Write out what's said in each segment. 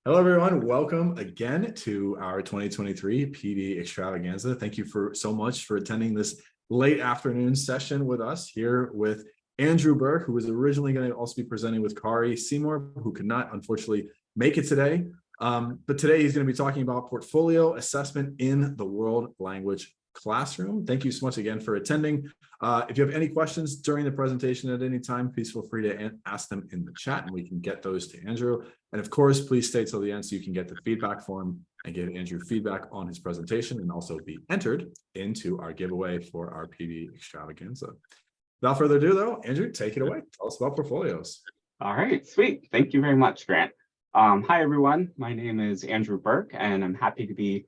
Hello, everyone. Welcome again to our 2023 PD Extravaganza. Thank you so much for attending this late afternoon session with us here with Andrew Burke, who was originally going to also be presenting with Kari Seymour, who could not, unfortunately, make it today. But today he's going to be talking about portfolio assessment in the world language classroom. Thank you so much again for attending. If you have any questions during the presentation at any time, please feel free to ask them in the chat and we can get those to Andrew. And of course, please stay till the end so you can get the feedback form and give Andrew feedback on his presentation and also be entered into our giveaway for our PD Extravaganza. Without further ado, though, Andrew, take it away. Tell us about portfolios. All right, sweet. Thank you very much, Grant. Hi, everyone. My name is Andrew Burke, and I'm happy to be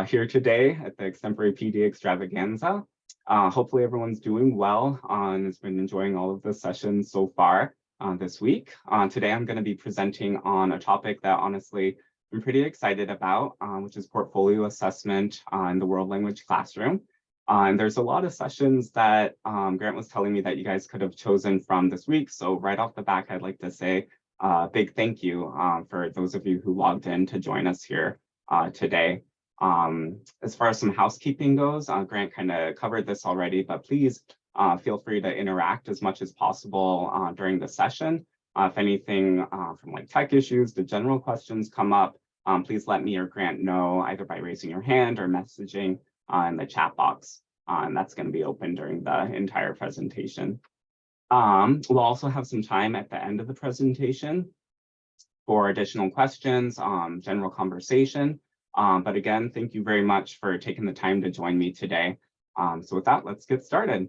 here today at the Extemporary PD Extravaganza. Hopefully everyone's doing well and has been enjoying all of the sessions so far this week. Today I'm going to be presenting on a topic that honestly I'm pretty excited about, which is portfolio assessment in the world language classroom. And there's a lot of sessions that Grant was telling me that you guys could have chosen from this week. So right off the back, I'd like to say a big thank you for those of you who logged in to join us here today. As far as some housekeeping goes, Grant kind of covered this already, but please feel free to interact as much as possible during the session. If anything from like tech issues to general questions come up, please let me or Grant know either by raising your hand or messaging in the chat box. And that's going to be open during the entire presentation. We'll also have some time at the end of the presentation for additional questions, general conversation. But again, thank you very much for taking the time to join me today. So with that, let's get started.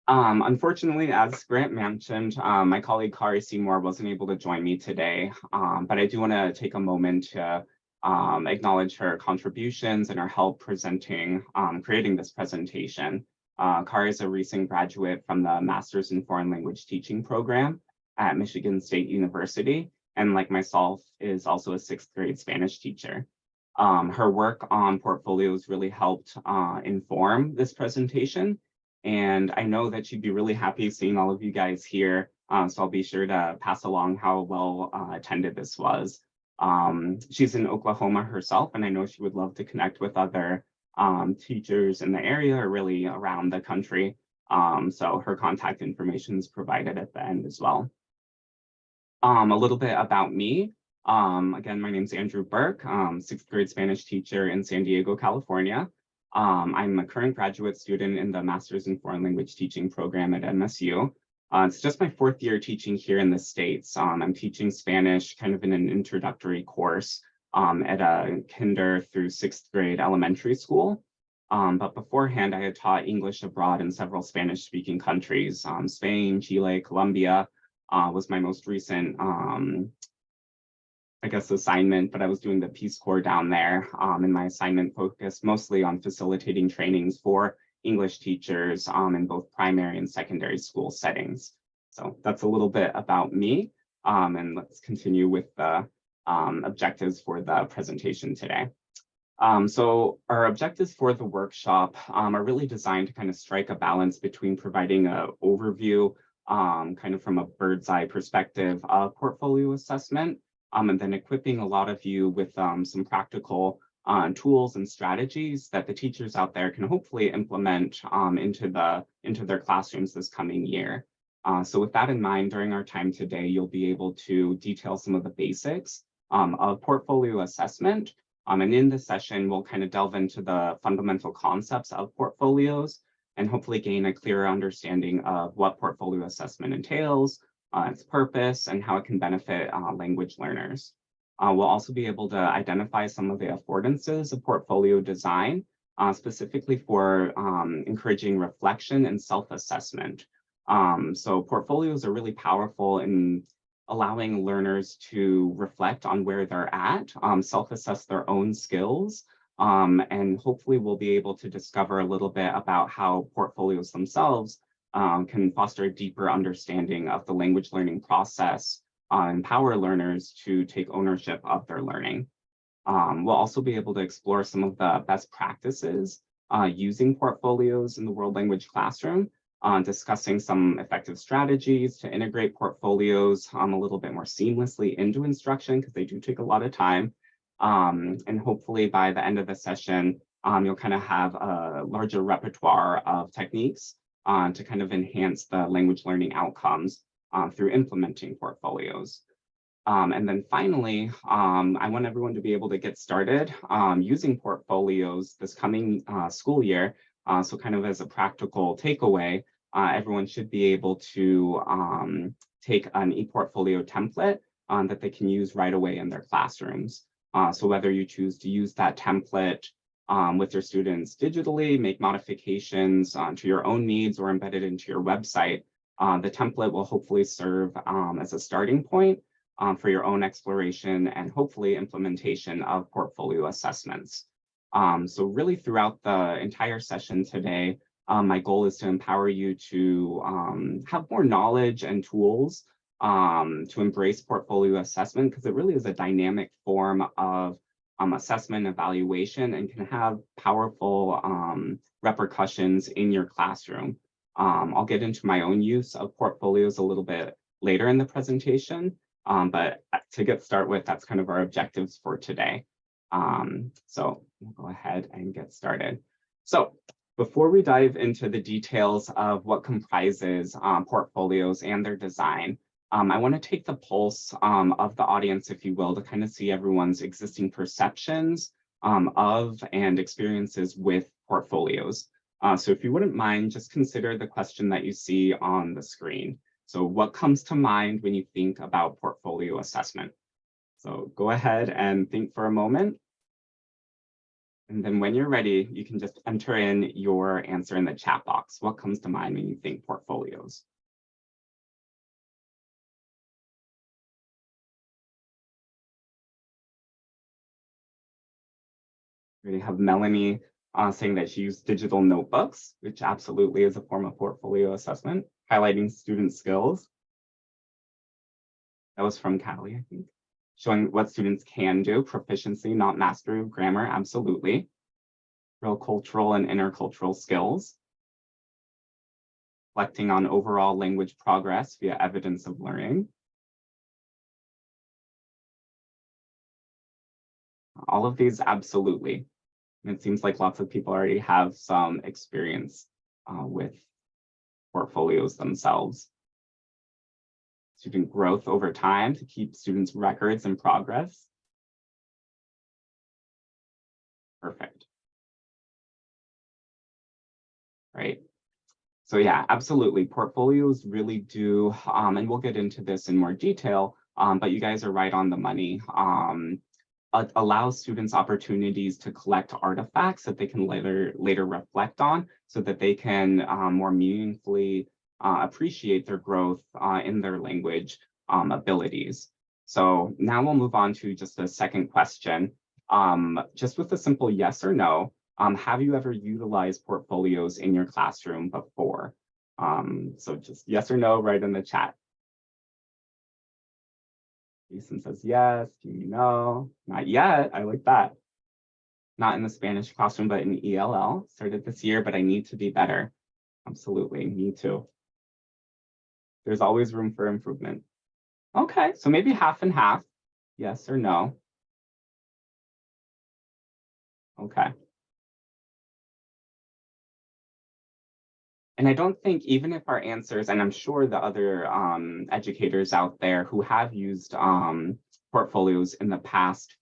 Unfortunately, as Grant mentioned, my colleague Kari Seymour wasn't able to join me today, but I do want to take a moment to acknowledge her contributions and her help presenting, creating this presentation. Kari is a recent graduate from the Master's in Foreign Language Teaching program at Michigan State University, and like myself, is also a sixth grade Spanish teacher. Her work on portfolios really helped inform this presentation, and I know that she'd be really happy seeing all of you guys here, so I'll be sure to pass along how well attended this was. She's in Oklahoma herself, and I know she would love to connect with other teachers in the area or really around the country. So her contact information is provided at the end as well. A little bit about me. Again, my name is Andrew Burke, sixth grade Spanish teacher in San Diego, California. I'm a current graduate student in the Master's in Foreign Language Teaching program at MSU. It's just my fourth year teaching here in the States. I'm teaching Spanish kind of in an introductory course at a kinder through sixth grade elementary school. But beforehand, I had taught English abroad in several Spanish-speaking countries. Spain, Chile, Colombia was my most recent I guess assignment, but I was doing the Peace Corps down there, and my assignment focused mostly on facilitating trainings for English teachers in both primary and secondary school settings. So that's a little bit about me, and let's continue with the objectives for the presentation today. So our objectives for the workshop are really designed to kind of strike a balance between providing an overview, kind of from a bird's eye perspective of portfolio assessment, and then equipping a lot of you with some practical tools and strategies that the teachers out there can hopefully implement into their classrooms this coming year. So with that in mind, during our time today, you'll be able to detail some of the basics of portfolio assessment. And in this session, we'll kind of delve into the fundamental concepts of portfolios and hopefully gain a clearer understanding of what portfolio assessment entails, its purpose, and how it can benefit language learners. We'll also be able to identify some of the affordances of portfolio design, specifically for encouraging reflection and self-assessment. So portfolios are really powerful in allowing learners to reflect on where they're at, self-assess their own skills, and hopefully we'll be able to discover a little bit about how portfolios themselves can foster a deeper understanding of the language learning process, empower learners to take ownership of their learning. We'll also be able to explore some of the best practices using portfolios in the world language classroom, discussing some effective strategies to integrate portfolios a little bit more seamlessly into instruction, because they do take a lot of time. And hopefully by the end of the session, you'll kind of have a larger repertoire of techniques to kind of enhance the language learning outcomes through implementing portfolios. And then finally, I want everyone to be able to get started using portfolios this coming school year. So kind of as a practical takeaway, everyone should be able to take an ePortfolio template that they can use right away in their classrooms. So whether you choose to use that template with your students digitally, make modifications to your own needs, or embed it into your website, the template will hopefully serve as a starting point for your own exploration and hopefully implementation of portfolio assessments. So really throughout the entire session today, my goal is to empower you to have more knowledge and tools to embrace portfolio assessment, because it really is a dynamic form of assessment evaluation and can have powerful repercussions in your classroom. I'll get into my own use of portfolios a little bit later in the presentation, but to get started with, that's kind of our objectives for today. So we'll go ahead and get started. So before we dive into the details of what comprises portfolios and their design, I want to take the pulse of the audience, if you will, to kind of see everyone's existing perceptions of and experiences with portfolios. So if you wouldn't mind, just consider the question that you see on the screen. So what comes to mind when you think about portfolio assessment? So go ahead and think for a moment. And then when you're ready, you can just enter in your answer in the chat box. What comes to mind when you think portfolios? We have Melanie saying that she used digital notebooks, which absolutely is a form of portfolio assessment, highlighting student skills. That was from Callie, I think. Showing what students can do, proficiency, not mastery of grammar, absolutely. Real cultural and intercultural skills. Reflecting on overall language progress via evidence of learning. All of these, absolutely. And it seems like lots of people already have some experience with portfolios themselves. Student growth over time to keep students' records and progress. Perfect. Right. So yeah, absolutely. Portfolios really do, and we'll get into this in more detail, but you guys are right on the money. Allows students opportunities to collect artifacts that they can later reflect on, so that they can more meaningfully appreciate their growth in their language abilities. So now we'll move on to just a second question. Just with a simple yes or no, have you ever utilized portfolios in your classroom before? So just yes or no right in the chat. Jason says yes, Jamie no, not yet. I like that. Not in the Spanish classroom, but in ELL. Started this year, but I need to be better. Absolutely, me too. There's always room for improvement. Okay, so maybe half and half, yes or no. Okay. And I don't think, even if our answers, and I'm sure the other educators out there who have used portfolios in the past,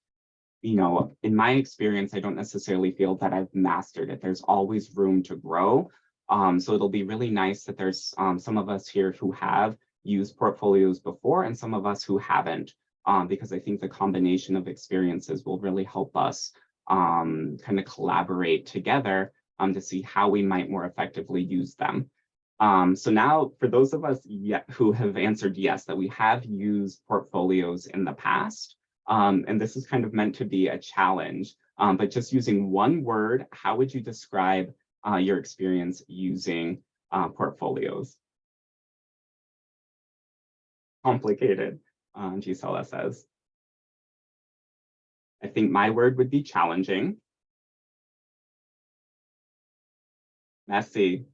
you know, in my experience, I don't necessarily feel that I've mastered it. There's always room to grow. So it'll be really nice that there's some of us here who have used portfolios before and some of us who haven't, because I think the combination of experiences will really help us kind of collaborate together to see how we might more effectively use them. So now, for those of us who have answered yes, that we have used portfolios in the past, and this is kind of meant to be a challenge, but just using one word, how would you describe your experience using portfolios? Complicated, Gisela says. I think my word would be challenging. Messy.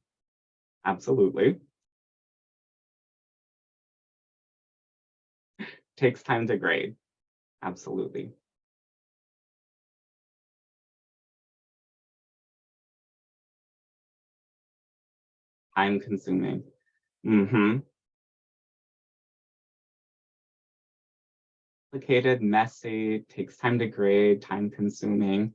Absolutely. Takes time to grade. Absolutely. Time consuming. Mm-hmm. Complicated, messy, takes time to grade, time consuming.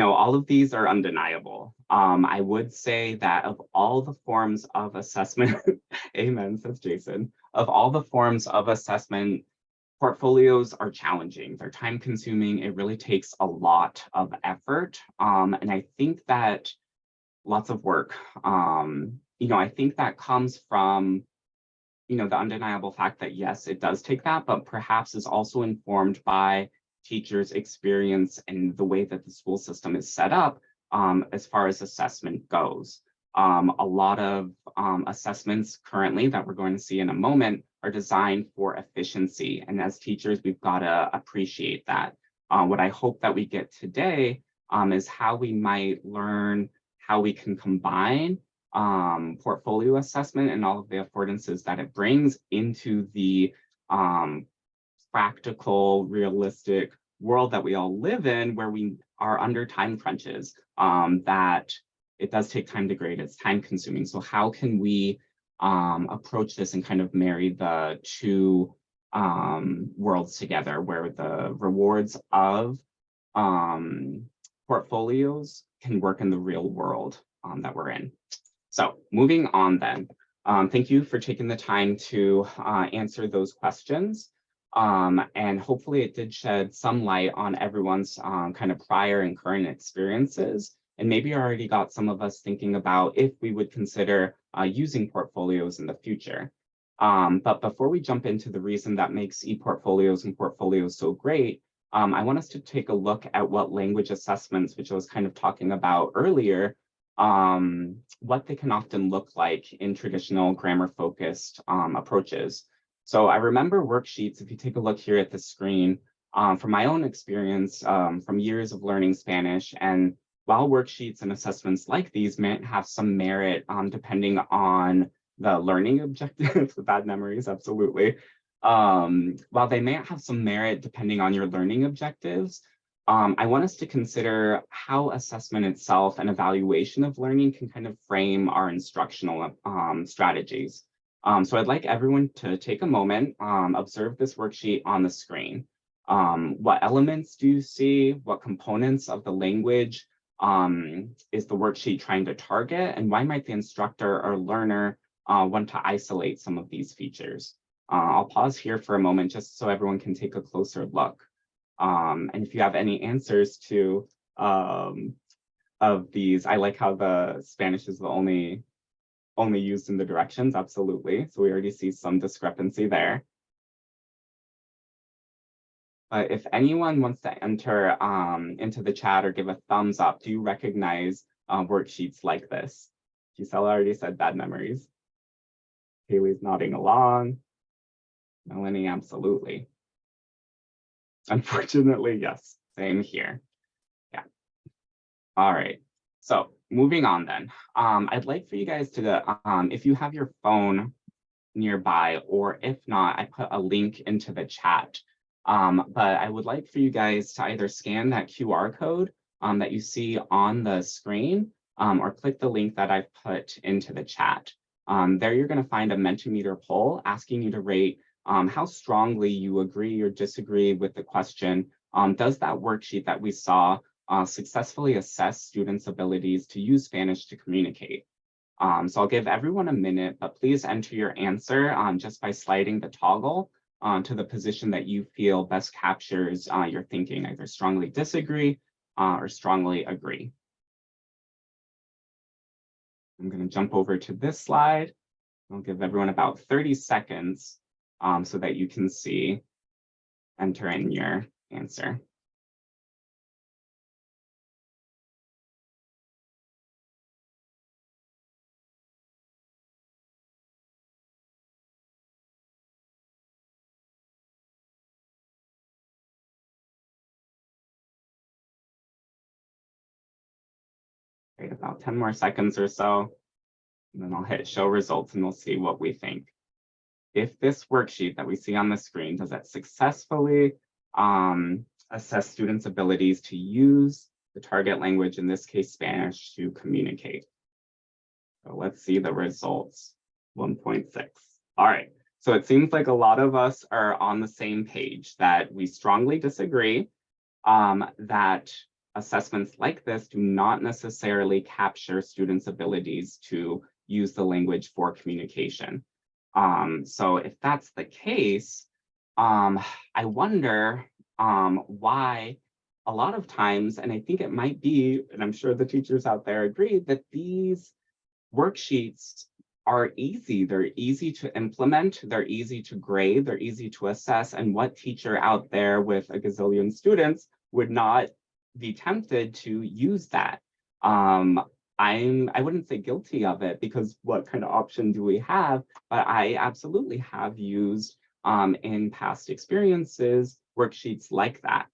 All of these are undeniable. I would say that of all the forms of assessment, amen, says Jason, of all the forms of assessment, portfolios are challenging. They're time consuming. It really takes a lot of effort. And I think that lots of work. I think that comes from the undeniable fact that yes, it does take that, but perhaps is also informed by teachers' experience and the way that the school system is set up as far as assessment goes. A lot of assessments currently that we're going to see in a moment are designed for efficiency. And as teachers, we've got to appreciate that. What I hope that we get today is how we might learn how we can combine portfolio assessment and all of the affordances that it brings into the practical, realistic world that we all live in, where we are under time crunches, that it does take time to grade, it's time consuming. So how can we approach this and kind of marry the two worlds together, where the rewards of portfolios can work in the real world that we're in. So moving on then, thank you for taking the time to answer those questions. And hopefully it did shed some light on everyone's kind of prior and current experiences. And maybe already got some of us thinking about if we would consider using portfolios in the future. But before we jump into the reason that makes ePortfolios and portfolios so great, I want us to take a look at what language assessments, which I was kind of talking about earlier, what they can often look like in traditional grammar-focused approaches. So I remember worksheets, if you take a look here at the screen, from my own experience from years of learning Spanish, and while worksheets and assessments like these may have some merit depending on the learning objectives, the bad memories, absolutely. While they may have some merit depending on your learning objectives, I want us to consider how assessment itself and evaluation of learning can kind of frame our instructional strategies. So I'd like everyone to take a moment, observe this worksheet on the screen. What elements do you see? What components of the language is the worksheet trying to target? And why might the instructor or learner want to isolate some of these features? I'll pause here for a moment just so everyone can take a closer look. And if you have any answers to of these, I like how the Spanish is the only used in the directions, absolutely. So we already see some discrepancy there. But if anyone wants to enter into the chat or give a thumbs up, do you recognize worksheets like this? Gisela already said bad memories. Haley's nodding along. Melanie, absolutely. Unfortunately, yes, same here. Yeah. All right. So moving on then, I'd like for you guys to, if you have your phone nearby, or if not, I put a link into the chat. But I would like for you guys to either scan that QR code that you see on the screen, or click the link that I've put into the chat. There you're going to find a Mentimeter poll asking you to rate how strongly you agree or disagree with the question. Does that worksheet that we saw successfully assess students' abilities to use Spanish to communicate? So I'll give everyone a minute, but please enter your answer just by sliding the toggle to the position that you feel best captures your thinking, either strongly disagree or strongly agree. I'm going to jump over to this slide. I'll give everyone about 30 seconds so that you can see, enter in your answer. Wait about 10 more seconds or so. And then I'll hit show results and we'll see what we think. If this worksheet that we see on the screen, does it successfully assess students' abilities to use the target language, in this case, Spanish, to communicate? So let's see the results. 1.6. All right. So it seems like a lot of us are on the same page that we strongly disagree that assessments like this do not necessarily capture students' abilities to use the language for communication. So if that's the case, I wonder why a lot of times, and I think it might be, and I'm sure the teachers out there agree, that these worksheets are easy. They're easy to implement, they're easy to grade, they're easy to assess, and what teacher out there with a gazillion students would not be tempted to use that? I wouldn't say guilty of it, because what kind of option do we have? But I absolutely have used in past experiences worksheets like that.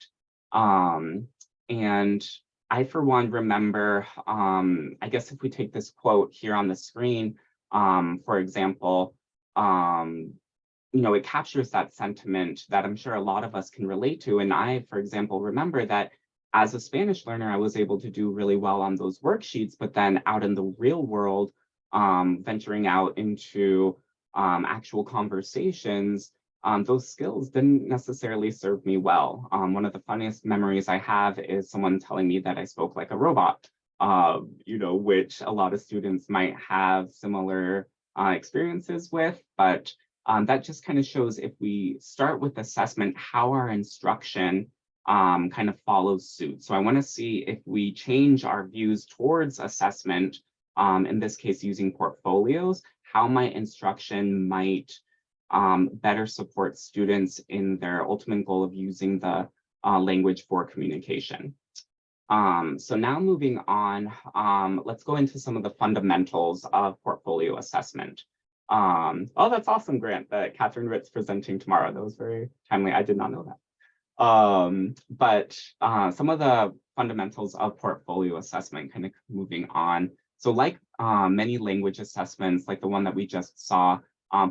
And I, for one, remember, I guess if we take this quote here on the screen, for example, it captures that sentiment that I'm sure a lot of us can relate to. And I, for example, remember that as a Spanish learner, I was able to do really well on those worksheets, but then out in the real world, venturing out into actual conversations, those skills didn't necessarily serve me well. One of the funniest memories I have is someone telling me that I spoke like a robot, which a lot of students might have similar experiences with, but that just kind of shows, if we start with assessment, how our instruction kind of follows suit. So I want to see if we change our views towards assessment, in this case using portfolios, how my instruction might better support students in their ultimate goal of using the language for communication. So now moving on, let's go into some of the fundamentals of portfolio assessment. Oh, that's awesome, Grant, that Catherine Ritt's presenting tomorrow. That was very timely. I did not know that. But some of the fundamentals of portfolio assessment, kind of moving on. So like many language assessments, like the one that we just saw,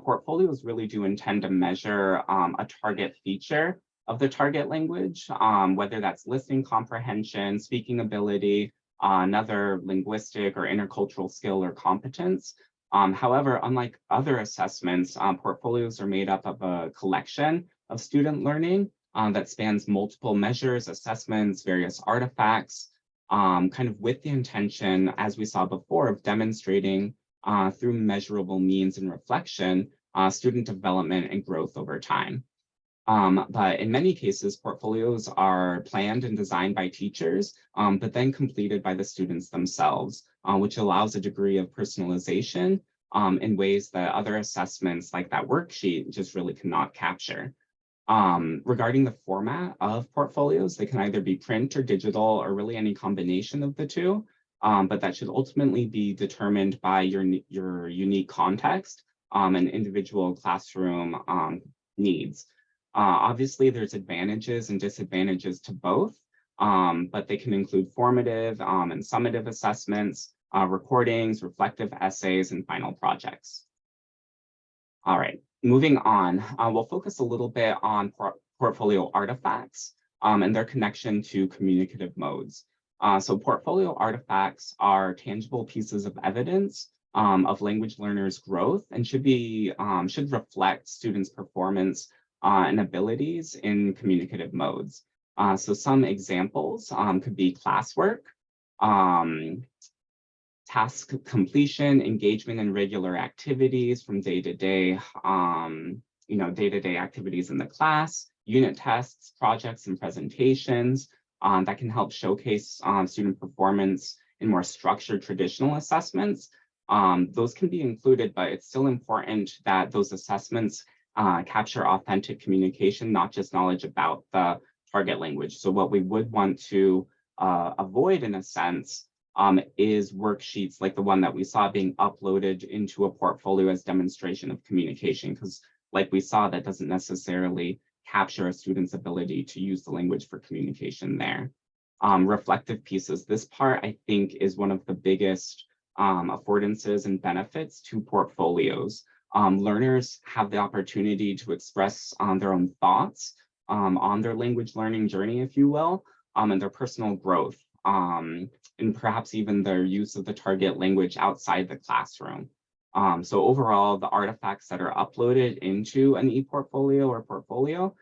portfolios really do intend to measure a target feature of the target language, whether that's listening comprehension, speaking ability, another linguistic or intercultural skill or competence. However, unlike other assessments, portfolios are made up of a collection of student learning that spans multiple measures, assessments, various artifacts, kind of with the intention, as we saw before, of demonstrating through measurable means and reflection, student development and growth over time. But in many cases, portfolios are planned and designed by teachers, but then completed by the students themselves, which allows a degree of personalization in ways that other assessments like that worksheet just really cannot capture. Regarding the format of portfolios, they can either be print or digital, or really any combination of the two, but that should ultimately be determined by your unique context and individual classroom needs. Obviously, there's advantages and disadvantages to both, but they can include formative and summative assessments, recordings, reflective essays, and final projects. All right, moving on, we'll focus a little bit on portfolio artifacts and their connection to communicative modes. So portfolio artifacts are tangible pieces of evidence of language learners' growth and should reflect students' performance and abilities in communicative modes. So some examples could be classwork, task completion, engagement in regular activities from day-to-day activities in the class, unit tests, projects, and presentations that can help showcase student performance in more structured traditional assessments. Those can be included, but it's still important that those assessments capture authentic communication, not just knowledge about the target language. So what we would want to avoid, in a sense, is worksheets like the one that we saw being uploaded into a portfolio as demonstration of communication, because like we saw, that doesn't necessarily capture a student's ability to use the language for communication there. Reflective pieces. This part, I think, is one of the biggest affordances and benefits to portfolios. Learners have the opportunity to express their own thoughts on their language learning journey, if you will, and their personal growth, and perhaps even their use of the target language outside the classroom. So overall, the artifacts that are uploaded into an ePortfolio or portfolio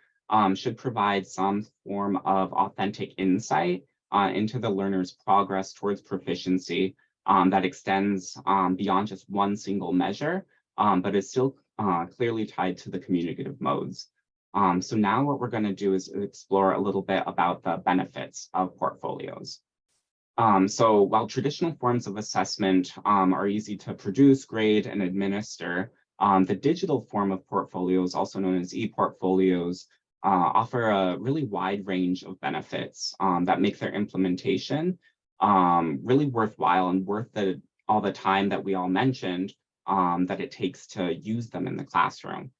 should provide some form of authentic insight into the learner's progress towards proficiency that extends beyond just one single measure, but is still clearly tied to the communicative modes. So now what we're going to do is explore a little bit about the benefits of portfolios. So while traditional forms of assessment are easy to produce, grade, and administer, the digital form of portfolios, also known as ePortfolios, offer a really wide range of benefits that make their implementation really worthwhile and worth all the time that we all mentioned that it takes to use them in the classroom.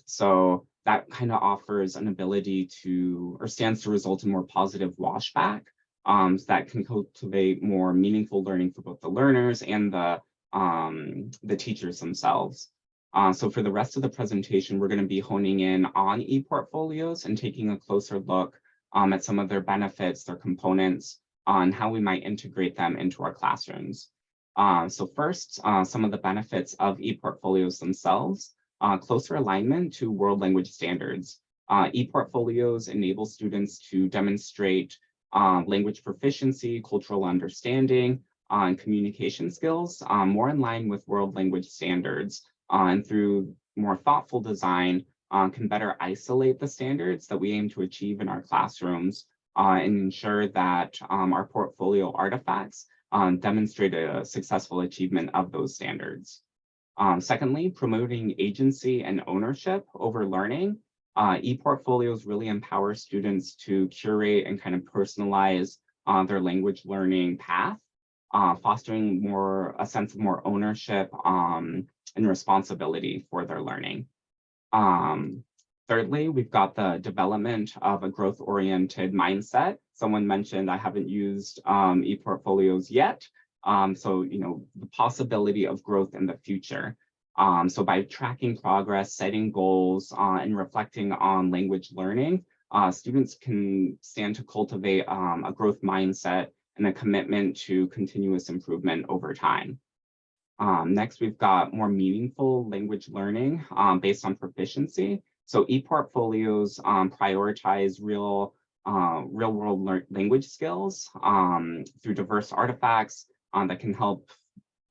So that kind of offers an ability to, or stands to result in more positive washback that can cultivate more meaningful learning for both the learners and the teachers themselves. So for the rest of the presentation, we're going to be honing in on ePortfolios and taking a closer look at some of their benefits, their components, on how we might integrate them into our classrooms. So first, some of the benefits of ePortfolios themselves, closer alignment to world language standards. ePortfolios enable students to demonstrate language proficiency, cultural understanding, and communication skills more in line with world language standards, and through more thoughtful design can better isolate the standards that we aim to achieve in our classrooms and ensure that our portfolio artifacts demonstrate a successful achievement of those standards. Secondly, promoting agency and ownership over learning. ePortfolios really empower students to curate and kind of personalize their language learning path, fostering a sense of more ownership and responsibility for their learning. Thirdly, we've got the development of a growth-oriented mindset. Someone mentioned I haven't used ePortfolios yet. So, the possibility of growth in the future. So by tracking progress, setting goals, and reflecting on language learning, students can stand to cultivate a growth mindset and a commitment to continuous improvement over time. Next, we've got more meaningful language learning based on proficiency. So ePortfolios prioritize real-world language skills through diverse artifacts that can help,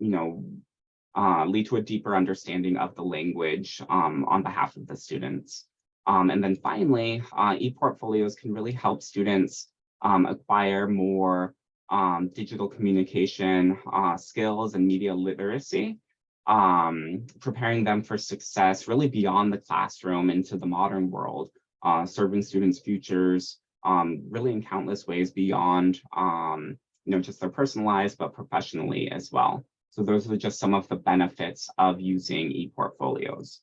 lead to a deeper understanding of the language on behalf of the students. And then finally, ePortfolios can really help students acquire more digital communication skills and media literacy, preparing them for success really beyond the classroom into the modern world, serving students' futures really in countless ways beyond just their personal lives, but professionally as well. So those are just some of the benefits of using ePortfolios.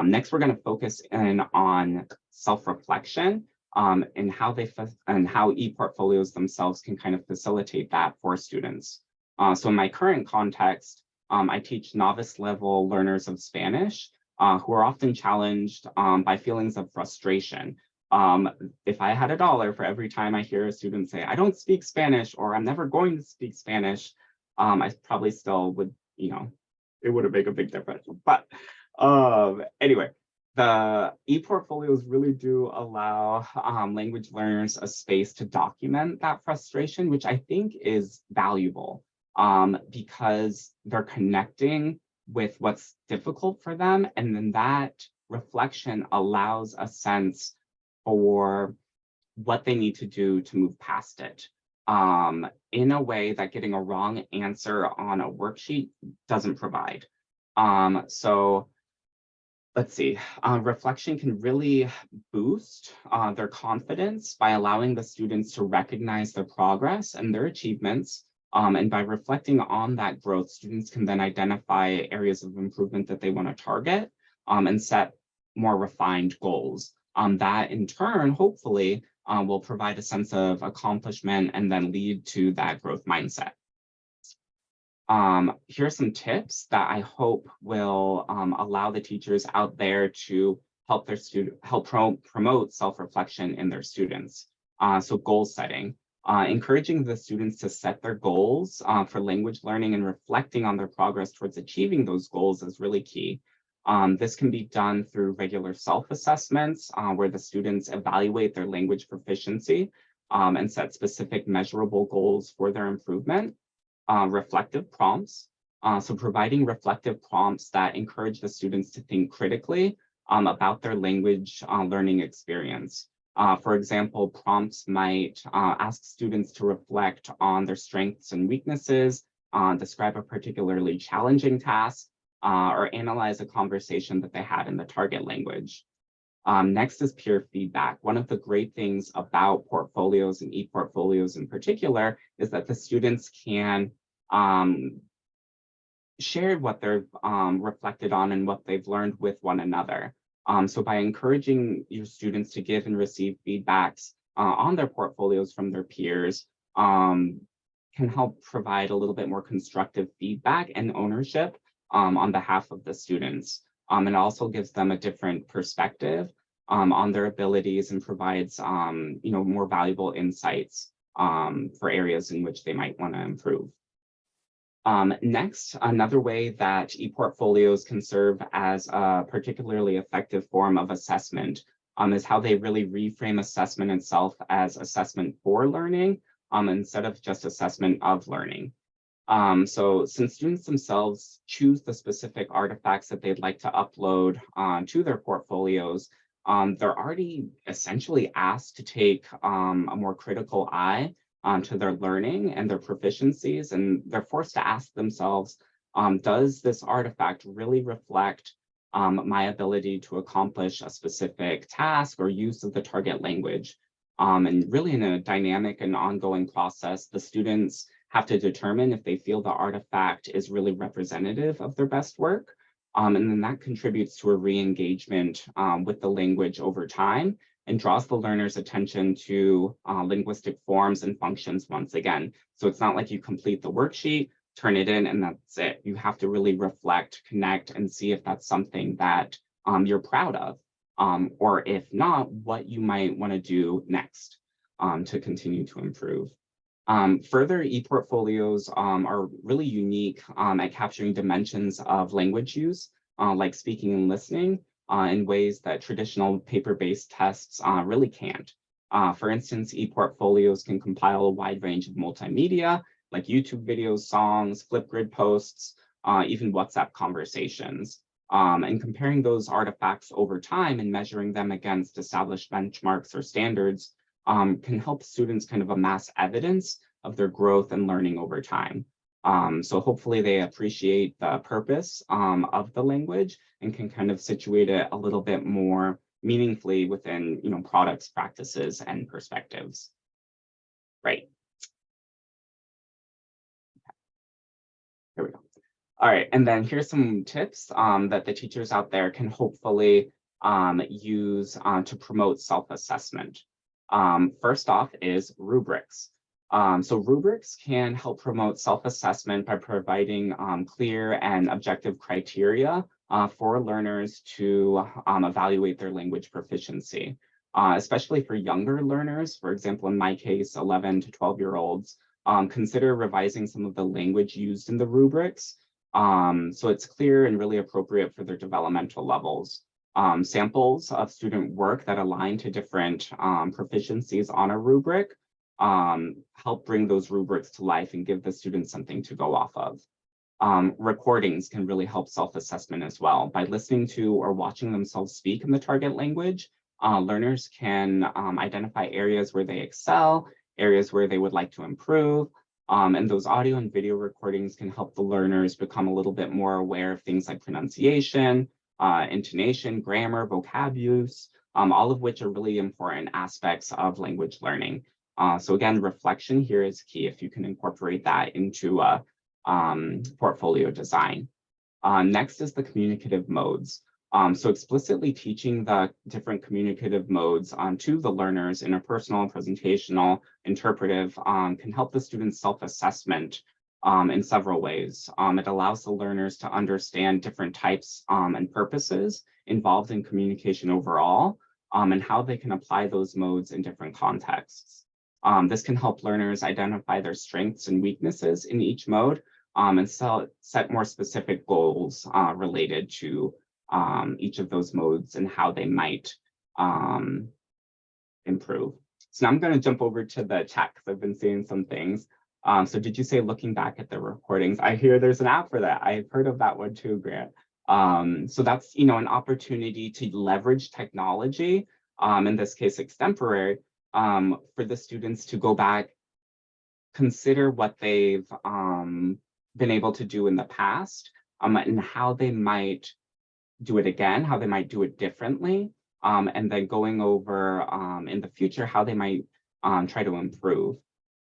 Next, we're going to focus in on self-reflection and how ePortfolios themselves can kind of facilitate that for students. So in my current context, I teach novice level learners of Spanish who are often challenged by feelings of frustration. If I had $1 for every time I hear a student say, I don't speak Spanish, or I'm never going to speak Spanish, I probably still would, it would make a big difference. But anyway, the ePortfolios really do allow language learners a space to document that frustration, which I think is valuable because they're connecting with what's difficult for them. And then that reflection allows a sense for what they need to do to move past it in a way that getting a wrong answer on a worksheet doesn't provide. So let's see, reflection can really boost their confidence by allowing the students to recognize their progress and their achievements. And by reflecting on that growth, students can then identify areas of improvement that they want to target and set more refined goals. That in turn, hopefully, will provide a sense of accomplishment and then lead to that growth mindset. Here are some tips that I hope will allow the teachers out there to help their promote self-reflection in their students. So goal setting, encouraging the students to set their goals for language learning and reflecting on their progress towards achieving those goals is really key. This can be done through regular self-assessments where the students evaluate their language proficiency and set specific measurable goals for their improvement. Reflective prompts. So providing reflective prompts that encourage the students to think critically about their language learning experience. For example, prompts might ask students to reflect on their strengths and weaknesses, describe a particularly challenging task, or analyze a conversation that they had in the target language. Next is peer feedback. One of the great things about portfolios and ePortfolios in particular is that the students can share what they've reflected on and what they've learned with one another. So by encouraging your students to give and receive feedbacks on their portfolios from their peers can help provide a little bit more constructive feedback and ownership on behalf of the students. It also gives them a different perspective on their abilities and provides more valuable insights for areas in which they might want to improve. Next, another way that ePortfolios can serve as a particularly effective form of assessment is how they really reframe assessment itself as assessment for learning instead of just assessment of learning. So since students themselves choose the specific artifacts that they'd like to upload to their portfolios, they're already essentially asked to take a more critical eye to their learning and their proficiencies, and they're forced to ask themselves, does this artifact really reflect my ability to accomplish a specific task or use of the target language? And really in a dynamic and ongoing process, the students have to determine if they feel the artifact is really representative of their best work. And then that contributes to a re-engagement with the language over time and draws the learner's attention to linguistic forms and functions once again. So it's not like you complete the worksheet, turn it in, and that's it. You have to really reflect, connect, and see if that's something that you're proud of. Or if not, what you might want to do next to continue to improve. Further, ePortfolios are really unique at capturing dimensions of language use, like speaking and listening, in ways that traditional paper-based tests really can't. For instance, ePortfolios can compile a wide range of multimedia, like YouTube videos, songs, Flipgrid posts, even WhatsApp conversations. And comparing those artifacts over time and measuring them against established benchmarks or standards can help students kind of amass evidence of their growth and learning over time. So hopefully they appreciate the purpose of the language and can kind of situate it a little bit more meaningfully within products, practices, and perspectives. Right. Here we go. All right, and then here's some tips that the teachers out there can hopefully use to promote self-assessment. First off is rubrics. So rubrics can help promote self-assessment by providing clear and objective criteria for learners to evaluate their language proficiency, especially for younger learners. For example, in my case, 11 to 12-year-olds, consider revising some of the language used in the rubrics so it's clear and really appropriate for their developmental levels. Samples of student work that align to different proficiencies on a rubric help bring those rubrics to life and give the students something to go off of. Recordings can really help self-assessment as well. By listening to or watching themselves speak in the target language, learners can identify areas where they excel, areas where they would like to improve, and those audio and video recordings can help the learners become a little bit more aware of things like pronunciation, intonation, grammar, vocab use, all of which are really important aspects of language learning. So again, reflection here is key if you can incorporate that into a portfolio design. Next is the communicative modes. So explicitly teaching the different communicative modes to the learners in a personal, presentational, interpretive can help the students' self-assessment in several ways. It allows the learners to understand different types and purposes involved in communication overall, and how they can apply those modes in different contexts. This can help learners identify their strengths and weaknesses in each mode, and set more specific goals related to each of those modes and how they might improve. So now I'm going to jump over to the chat because I've been seeing some things. So did you say looking back at the recordings? I hear there's an app for that. I've heard of that one too, Grant. So that's, an opportunity to leverage technology, in this case, extemporary, for the students to go back, consider what they've been able to do in the past, and how they might do it again, how they might do it differently, and then going over in the future how they might try to improve.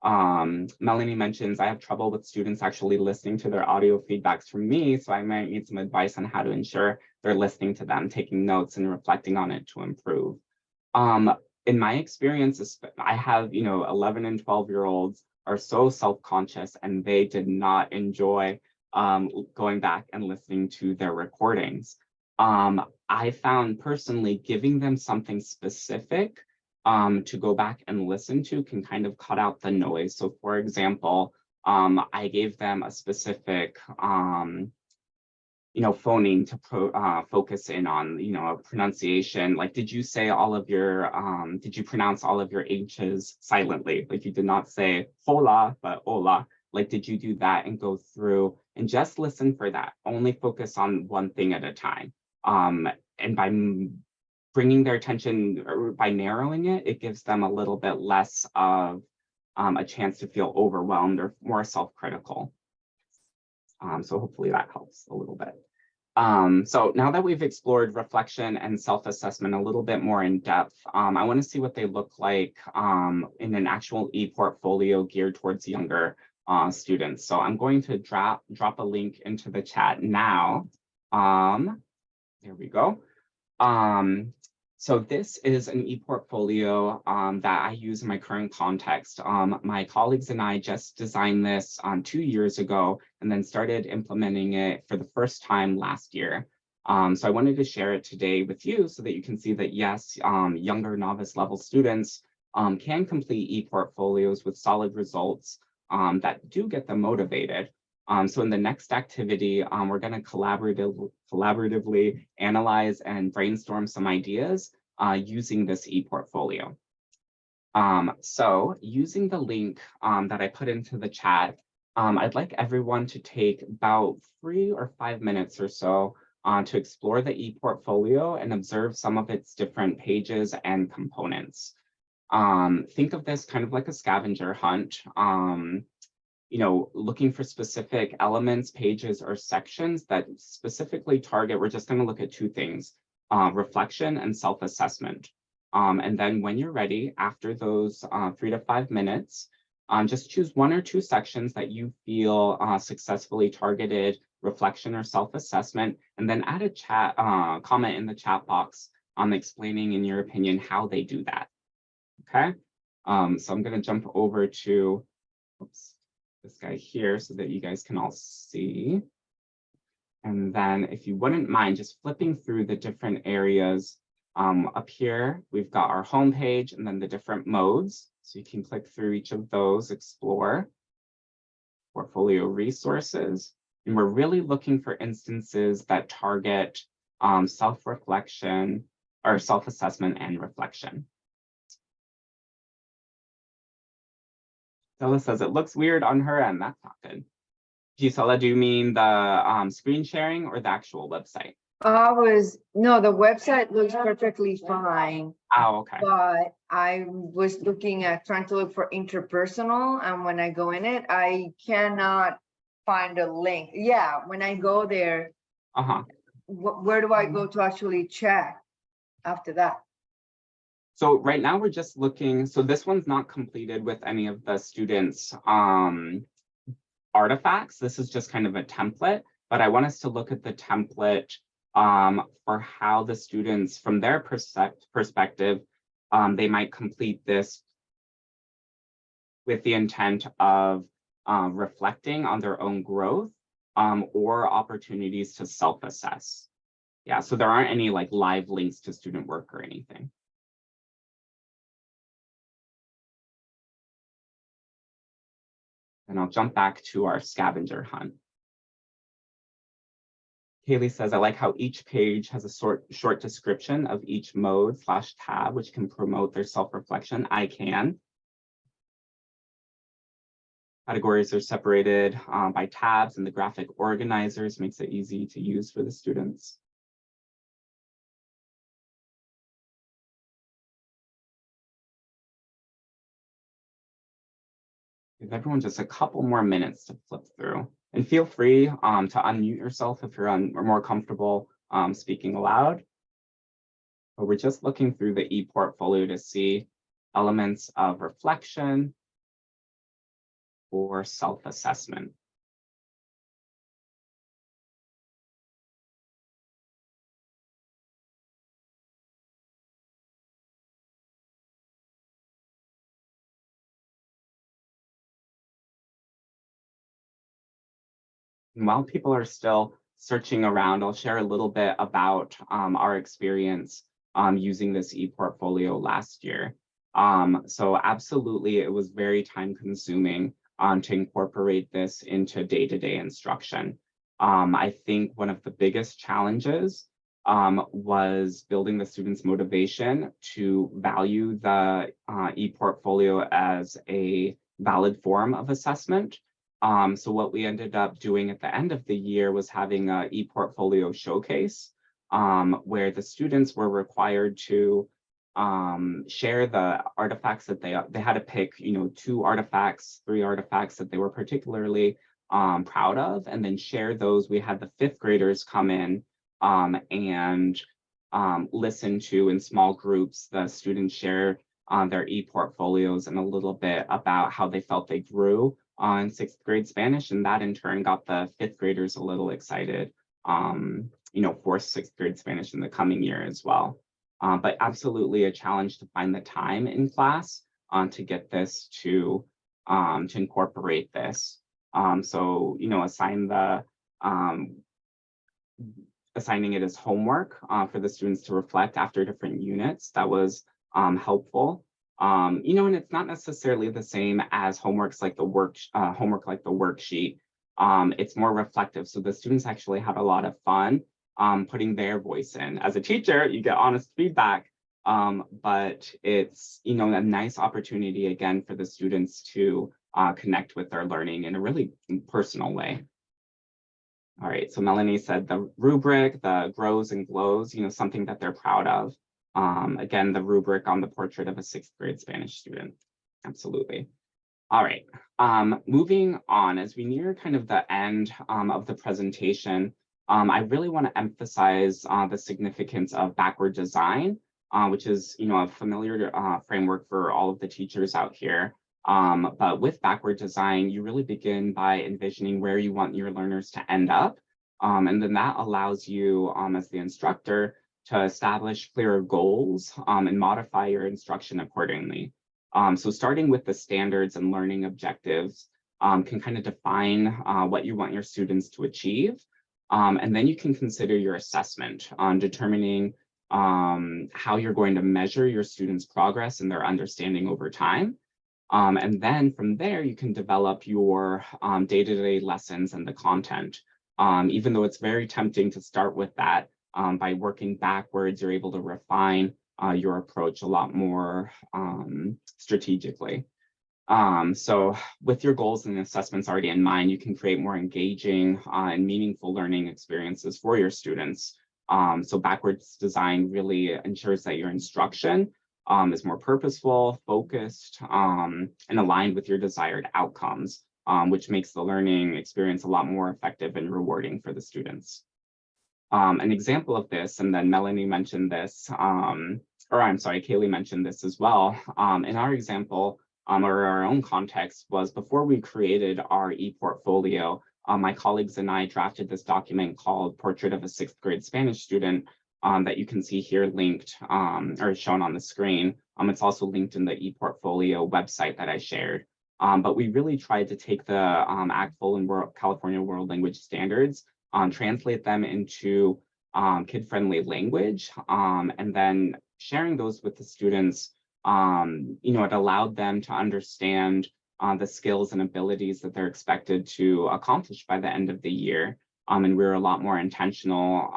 Melanie mentions, I have trouble with students actually listening to their audio feedbacks from me, so I might need some advice on how to ensure they're listening to them, taking notes and reflecting on it to improve. In my experience, I have, 11 and 12-year-olds are so self-conscious and they did not enjoy going back and listening to their recordings. I found personally giving them something specific to go back and listen to can kind of cut out the noise. So for example, I gave them a specific phoneme to focus in on, a pronunciation. Like, did you say all of your, did you pronounce all of your H's silently? Like you did not say hola, but hola. Like, did you do that and go through and just listen for that? Only focus on one thing at a time. And by bringing their attention, or by narrowing it, it gives them a little bit less of a chance to feel overwhelmed or more self-critical. So hopefully that helps a little bit. So now that we've explored reflection and self-assessment a little bit more in depth, I want to see what they look like in an actual ePortfolio geared towards younger students. So I'm going to drop a link into the chat now. There we go. So this is an ePortfolio that I use in my current context. My colleagues and I just designed this 2 years ago and then started implementing it for the first time last year. So I wanted to share it today with you so that you can see that, yes, younger novice level students can complete ePortfolios with solid results that do get them motivated. So in the next activity, we're going to collaboratively analyze and brainstorm some ideas using this ePortfolio. So using the link that I put into the chat, I'd like everyone to take about 3 or 5 minutes or so to explore the ePortfolio and observe some of its different pages and components. Think of this kind of like a scavenger hunt. Looking for specific elements, pages, or sections that specifically target, we're just going to look at 2 things, reflection and self-assessment. And then when you're ready, after those 3 to 5 minutes, just choose 1 or 2 sections that you feel successfully targeted reflection or self-assessment, and then add a chat comment in the chat box explaining, in your opinion, how they do that. Okay, so I'm going to jump over to, this guy here so that you guys can all see. And then if you wouldn't mind just flipping through the different areas up here, we've got our home page and then the different modes. So you can click through each of those, explore, portfolio resources. And we're really looking for instances that target self-reflection or self-assessment and reflection. Stella says it looks weird on her end. That's not good. Gisela, do you mean the screen sharing or the actual website? No, the website looks perfectly fine. Oh, okay. But I was trying to look for interpersonal, and when I go in it, I cannot find a link. Yeah, when I go there, where do I go to actually check after that? So right now we're just looking, so this one's not completed with any of the students' artifacts. This is just kind of a template, but I want us to look at the template for how the students, from their perspective, they might complete this with the intent of reflecting on their own growth or opportunities to self-assess. Yeah, so there aren't any like live links to student work or anything. And I'll jump back to our scavenger hunt. Kaylee says, I like how each page has a short description of each mode/tab, which can promote their self-reflection. I can. Categories are separated by tabs, and the graphic organizers makes it easy to use for the students. Give everyone just a couple more minutes to flip through. And feel free to unmute yourself if you're more comfortable speaking aloud. But we're just looking through the ePortfolio to see elements of reflection or self-assessment. And while people are still searching around, I'll share a little bit about our experience using this ePortfolio last year. So absolutely, it was very time consuming to incorporate this into day-to-day instruction. I think one of the biggest challenges was building the students' motivation to value the ePortfolio as a valid form of assessment. So what we ended up doing at the end of the year was having an ePortfolio showcase where the students were required to share the artifacts that they had to pick, 2 artifacts, 3 artifacts that they were particularly proud of, and then share those. We had the 5th graders come in and listen to, in small groups, the students share their ePortfolios and a little bit about how they felt they grew on 6th grade Spanish, and that in turn got the 5th graders a little excited, for 6th grade Spanish in the coming year as well. But absolutely a challenge to find the time in class to get this to incorporate this. So assigning it as homework for the students to reflect after different units. That was helpful. And it's not necessarily the same as homework like the worksheet. It's more reflective. So the students actually had a lot of fun putting their voice in. As a teacher, you get honest feedback, but it's, a nice opportunity again for the students to connect with their learning in a really personal way. All right, so Melanie said the rubric, the grows and glows, something that they're proud of. Again, the rubric on the portrait of a 6th grade Spanish student. Absolutely. All right, moving on, as we near kind of the end of the presentation, I really want to emphasize the significance of backward design, which is, a familiar framework for all of the teachers out here. But with backward design, you really begin by envisioning where you want your learners to end up. And then that allows you as the instructor to establish clearer goals and modify your instruction accordingly. So starting with the standards and learning objectives can kind of define what you want your students to achieve. And then you can consider your assessment on determining how you're going to measure your students' progress and their understanding over time. And then from there, you can develop your day-to-day lessons and the content. Even though it's very tempting to start with that, by working backwards, you're able to refine your approach a lot more strategically. So with your goals and assessments already in mind, you can create more engaging and meaningful learning experiences for your students. So backwards design really ensures that your instruction is more purposeful, focused, and aligned with your desired outcomes, which makes the learning experience a lot more effective and rewarding for the students. An example of this, and then Melanie mentioned this, Kaylee mentioned this as well. In our example, or our own context, was before we created our ePortfolio, my colleagues and I drafted this document called Portrait of a 6th grade Spanish Student that you can see here linked or shown on the screen. It's also linked in the ePortfolio website that I shared. But we really tried to take the ACTFL and California World Language Standards, translate them into kid-friendly language, and then sharing those with the students, it allowed them to understand the skills and abilities that they're expected to accomplish by the end of the year. And we were a lot more intentional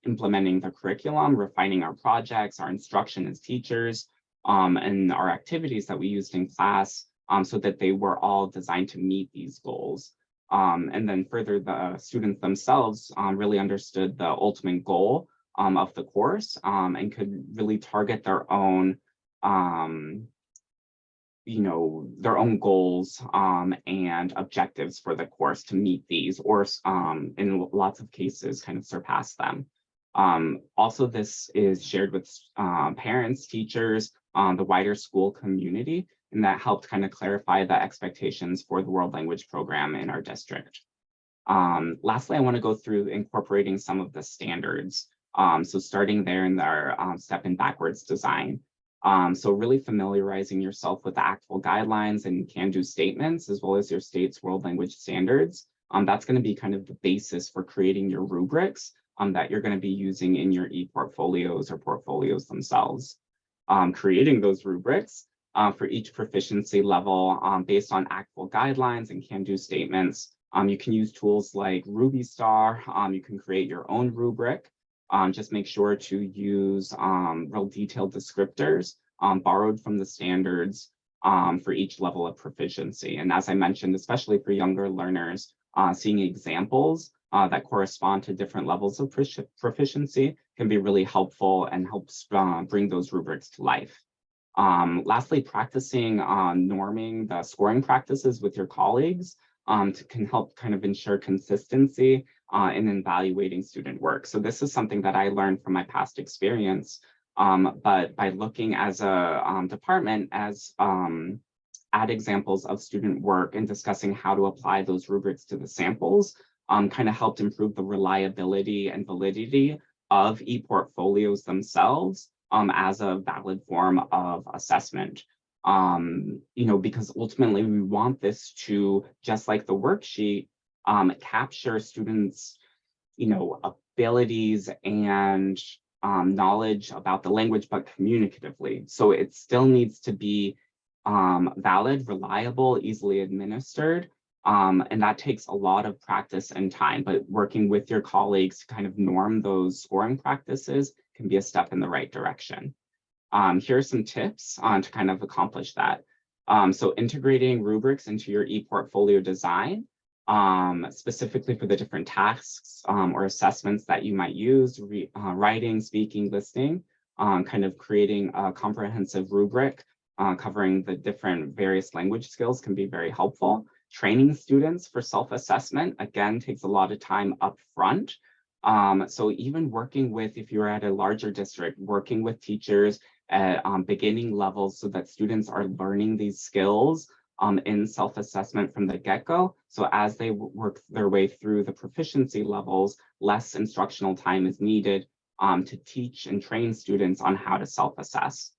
implementing the curriculum, refining our projects, our instruction as teachers, and our activities that we used in class, so that they were all designed to meet these goals. And then further, the students themselves really understood the ultimate goal of the course, and could really target their own their own goals and objectives for the course to meet these, or in lots of cases kind of surpass them. Also, this is shared with parents, teachers, the wider school community, and that helped kind of clarify the expectations for the world language program in our district. Lastly, I want to go through incorporating some of the standards. So starting there in our step and backwards design. So really familiarizing yourself with the ACTFL guidelines and can-do statements, as well as your state's world language standards. That's going to be kind of the basis for creating your rubrics that you're going to be using in your ePortfolios or portfolios themselves. Creating those rubrics for each proficiency level based on ACTFL guidelines and can-do statements. You can use tools like RubyStar. You can create your own rubric. Just make sure to use real detailed descriptors borrowed from the standards for each level of proficiency. And as I mentioned, especially for younger learners, seeing examples that correspond to different levels of proficiency can be really helpful and helps bring those rubrics to life. Lastly, practicing norming the scoring practices with your colleagues can help kind of ensure consistency in evaluating student work. So this is something that I learned from my past experience, but by looking as a department at examples of student work and discussing how to apply those rubrics to the samples, kind of helped improve the reliability and validity of ePortfolios themselves as a valid form of assessment. Because ultimately we want this to, just like the worksheet, capture students, abilities and knowledge about the language, but communicatively. So it still needs to be valid, reliable, easily administered. And that takes a lot of practice and time, but working with your colleagues to kind of norm those scoring practices can be a step in the right direction. Here are some tips to kind of accomplish that. So integrating rubrics into your ePortfolio design, specifically for the different tasks or assessments that you might use, writing, speaking, listening, kind of creating a comprehensive rubric covering the different various language skills can be very helpful. Training students for self-assessment, again, takes a lot of time up front. So even working with, if you're at a larger district, working with teachers at beginning levels so that students are learning these skills in self-assessment from the get-go. So as they work their way through the proficiency levels, less instructional time is needed to teach and train students on how to self-assess.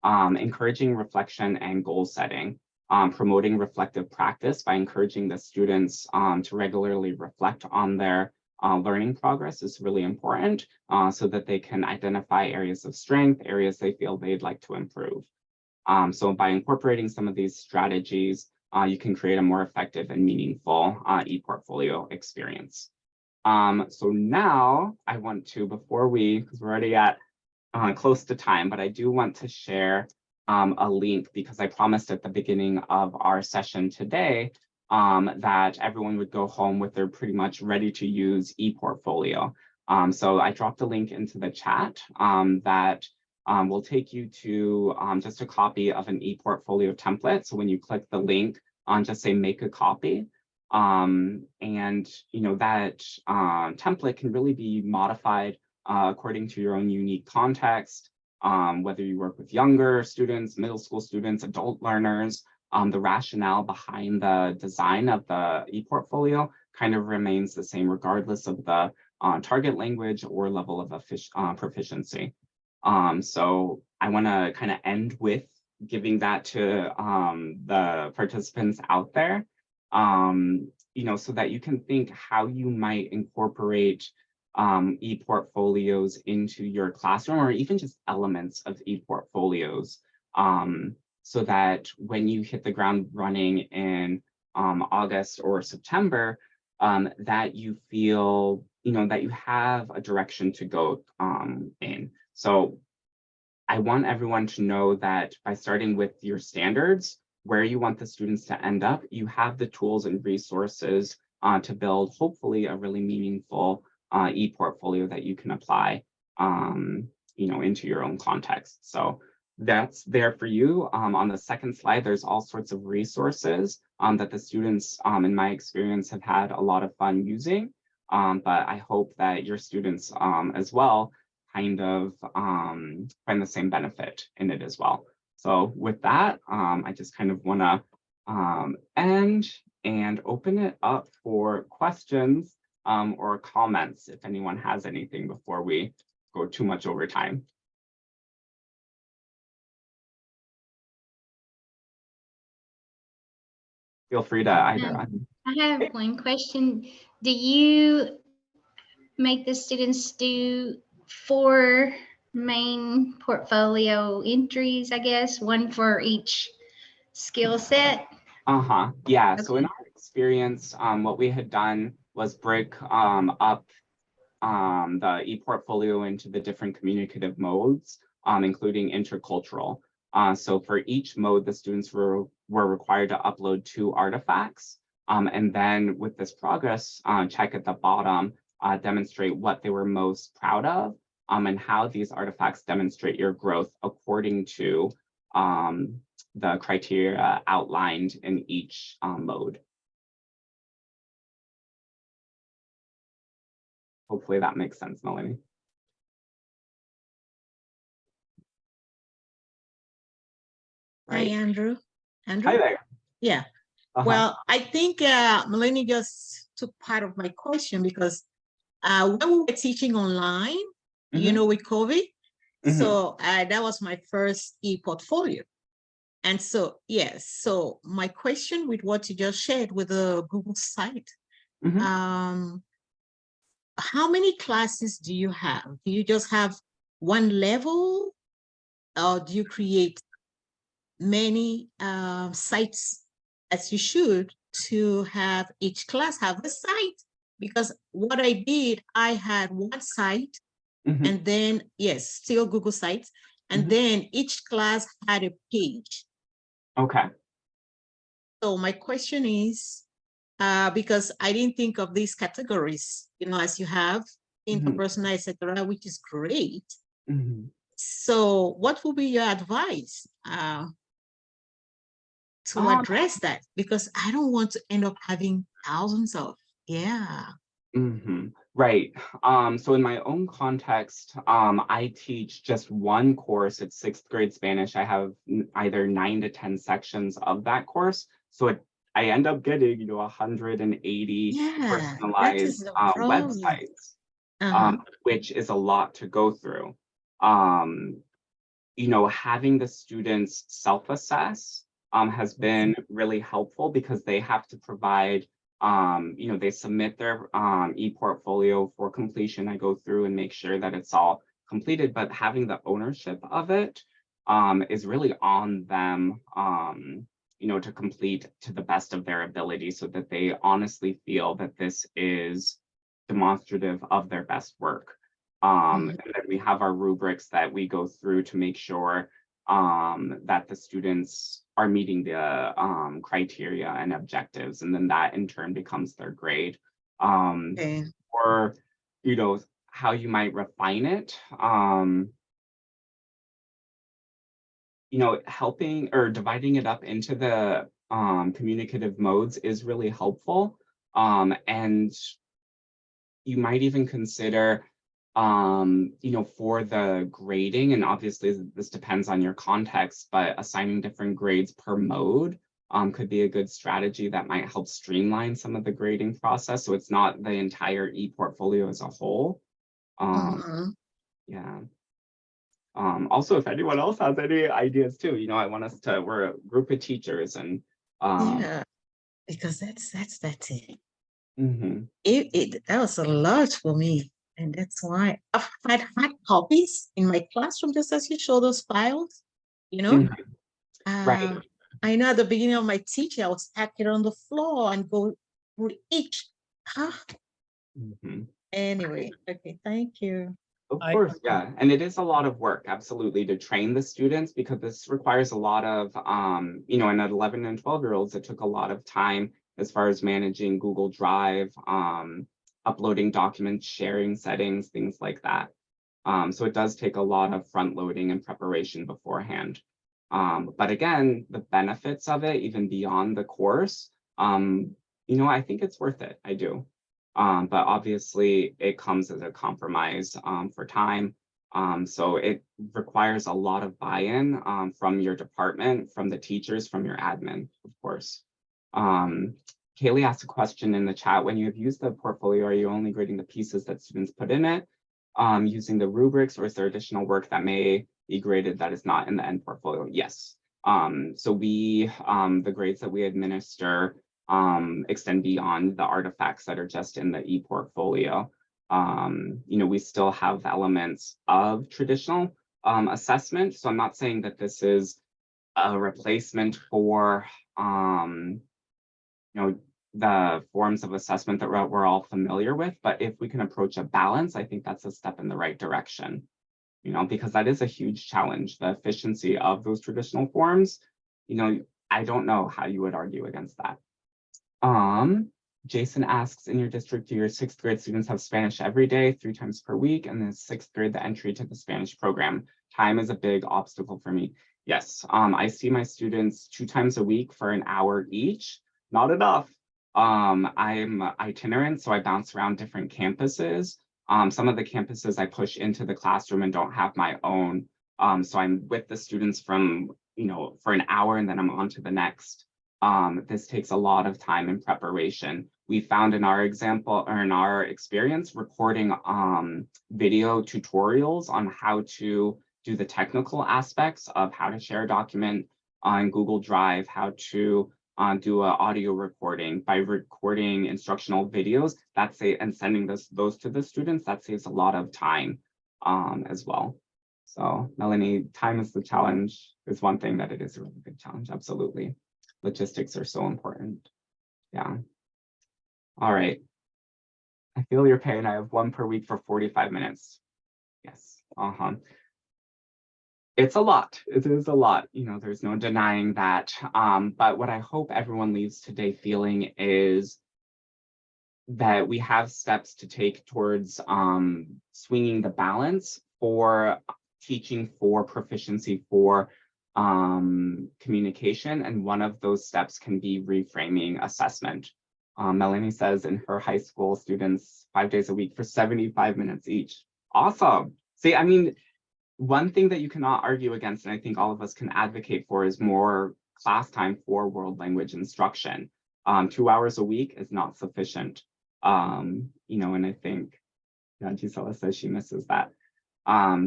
Encouraging reflection and goal setting. Promoting reflective practice by encouraging the students to regularly reflect on their learning progress is really important so that they can identify areas of strength, areas they feel they'd like to improve. So by incorporating some of these strategies, you can create a more effective and meaningful ePortfolio experience. So now I want to, because we're already at close to time, but I do want to share a link because I promised at the beginning of our session today that everyone would go home with their pretty much ready to use ePortfolio. So I dropped a link into the chat that will take you to just a copy of an ePortfolio template. So when you click the link, just say make a copy. And that template can really be modified according to your own unique context. Whether you work with younger students, middle school students, adult learners, the rationale behind the design of the ePortfolio kind of remains the same regardless of the target language or level of proficiency. So I want to kind of end with giving that to the participants out there, so that you can think how you might incorporate ePortfolios into your classroom, or even just elements of ePortfolios, so that when you hit the ground running in August or September, that you feel, that you have a direction to go in. So I want everyone to know that by starting with your standards, where you want the students to end up, you have the tools and resources to build, hopefully, a really meaningful ePortfolio that you can apply, into your own context. So that's there for you. On the second slide, there's all sorts of resources that the students, in my experience, have had a lot of fun using. But I hope that your students as well kind of find the same benefit in it as well. So with that, I just kind of want to end and open it up for questions or comments if anyone has anything before we go too much over time. Feel free to either. I have one question. Do you make the students do 4 main portfolio entries, I guess, one for each skill set? Yeah. Okay. So in our experience, what we had done was break up the ePortfolio into the different communicative modes, including intercultural. So for each mode, the students were required to upload 2 artifacts. And then with this progress check at the bottom, demonstrate what they were most proud of, and how these artifacts demonstrate your growth according to the criteria outlined in each mode. Hopefully that makes sense, Melanie. Right. Hi, Andrew. Hi there. Yeah. Well, I think Melanie just took part of my question, because when we were teaching online, with COVID, so that was my first ePortfolio. And so, yes, so my question with what you just shared with the Google site, how many classes do you have? Do you just have one level, or do you create many sites, as you should, to have each class have a site? Because what I did, I had one site, and then, yes, still Google Sites, and then each class had a page. Okay. So my question is, because I didn't think of these categories, as you have, interpersonal, etc., which is great. So what would be your advice to address that? Because I don't want to end up having thousands of, Right. So in my own context, I teach just one course. It's 6th grade Spanish. I have either 9 to 10 sections of that course. So I end up getting, 180 personalized websites, which is a lot to go through. Having the students self-assess has been really helpful, because they have to provide, they submit their ePortfolio for completion. I go through and make sure that it's all completed, but having the ownership of it is really on them, to complete to the best of their ability, so that they honestly feel that this is demonstrative of their best work. And then we have our rubrics that we go through to make sure that the students are meeting the criteria and objectives, and then that in turn becomes their grade. Or, how you might refine it, helping or dividing it up into the communicative modes is really helpful. And you might even consider, for the grading, and obviously this depends on your context, but assigning different grades per mode could be a good strategy that might help streamline some of the grading process, so it's not the entire ePortfolio as a whole. Yeah. Also, if anyone else has any ideas too, I want us to, we're a group of teachers and Yeah, because that's it. mhm. That was a lot for me. And that's why I've had hard copies in my classroom, just as you show those files, you know. Mhm. Right. I know at the beginning of my teaching, I would stack it on the floor and go through each. Mhm. Anyway, okay, thank you. Of course, yeah. And it is a lot of work, absolutely, to train the students because this requires a lot of, and at 11 and 12-year-olds, it took a lot of time as far as managing Google Drive, uploading documents, sharing settings, things like that. So it does take a lot of front loading and preparation beforehand. But again, the benefits of it, even beyond the course, I think it's worth it. I do. But obviously it comes as a compromise for time. So it requires a lot of buy-in from your department, from the teachers, from your admin, of course. Kaylee asked a question in the chat. When you have used the portfolio, are you only grading the pieces that students put in it using the rubrics, or is there additional work that may be graded that is not in the end portfolio? Yes. So the grades that we administer extend beyond the artifacts that are just in the ePortfolio. We still have elements of traditional assessment. So I'm not saying that this is a replacement for, the forms of assessment that we're all familiar with, but if we can approach a balance, I think that's a step in the right direction, because that is a huge challenge, the efficiency of those traditional forms. I don't know how you would argue against that. Jason asks, in your district, do your 6th grade students have Spanish every day, 3 times per week? And then 6th grade, the entry to the Spanish program. Time is a big obstacle for me. Yes, I see my students 2 times a week for an hour each. Not enough. I'm itinerant, so I bounce around different campuses. Some of the campuses I push into the classroom and don't have my own. So I'm with the students from, for an hour and then I'm on to the next. This takes a lot of time and preparation. We found in our example or in our experience recording video tutorials on how to do the technical aspects of how to share a document on Google Drive, how to do an audio recording by recording instructional videos and sending those to the students. That saves a lot of time as well. So Melanie, time is the challenge is one thing that it is a really big challenge. Absolutely. Logistics are so important. Yeah. All right. I feel your pain. I have 1 per week for 45 minutes. Yes. It's a lot. It is a lot. There's no denying that. But what I hope everyone leaves today feeling is that we have steps to take towards swinging the balance for teaching, for proficiency, for communication. And one of those steps can be reframing assessment. Melanie says in her high school, students 5 days a week for 75 minutes each. Awesome. See, I mean, one thing that you cannot argue against, and I think all of us can advocate for, is more class time for world language instruction. 2 hours a week is not sufficient. And I think Gisela says she misses that.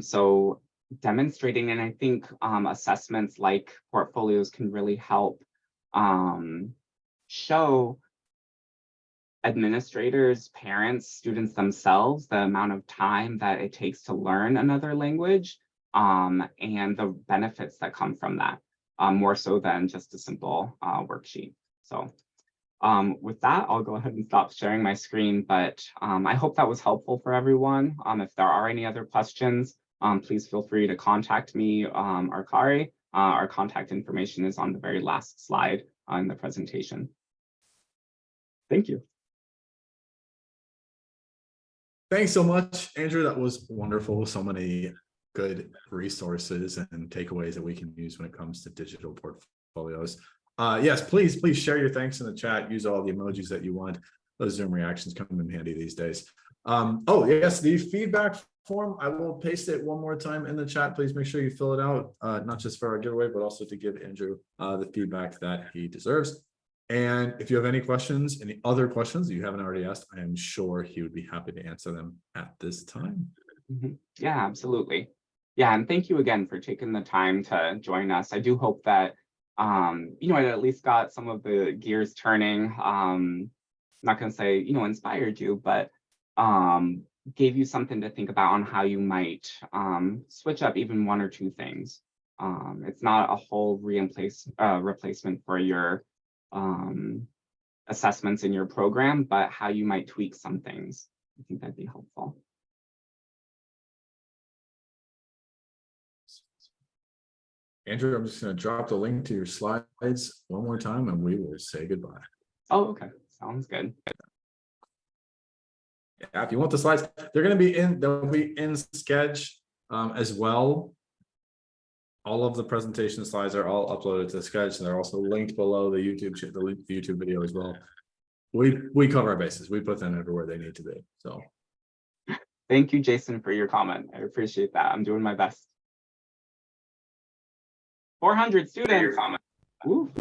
So demonstrating, and I think assessments like portfolios can really help show administrators, parents, students themselves the amount of time that it takes to learn another language and the benefits that come from that, more so than just a simple worksheet. So with that, I'll go ahead and stop sharing my screen, but I hope that was helpful for everyone. If there are any other questions, please feel free to contact me or Kari. Our contact information is on the very last slide in the presentation. Thank you. Thanks so much, Andrew. That was wonderful. So many good resources and takeaways that we can use when it comes to digital portfolios. Yes, please share your thanks in the chat. Use all the emojis that you want. Those Zoom reactions come in handy these days. Oh, yes, the feedback form. I will paste it one more time in the chat. Please make sure you fill it out, not just for our giveaway, but also to give Andrew the feedback that he deserves. And if you have any questions, any other questions that you haven't already asked, I am sure he would be happy to answer them at this time. Yeah, absolutely. Yeah, and thank you again for taking the time to join us. I do hope that it at least got some of the gears turning. I'm not going to say, inspired you, but gave you something to think about on how you might switch up even one or two things. It's not a whole replacement for your assessments in your program, but how you might tweak some things. I think that'd be helpful. Andrew, I'm just going to drop the link to your slides one more time and we will say goodbye. Oh, okay. Sounds good. Yeah, if you want the slides, they'll be in Sketch as well. All of the presentation slides are all uploaded to Sketch, and they're also linked below the YouTube video as well. We cover our bases. We put them everywhere they need to be. So thank you, Jason, for your comment. I appreciate that. I'm doing my best. 400 students. Ooh.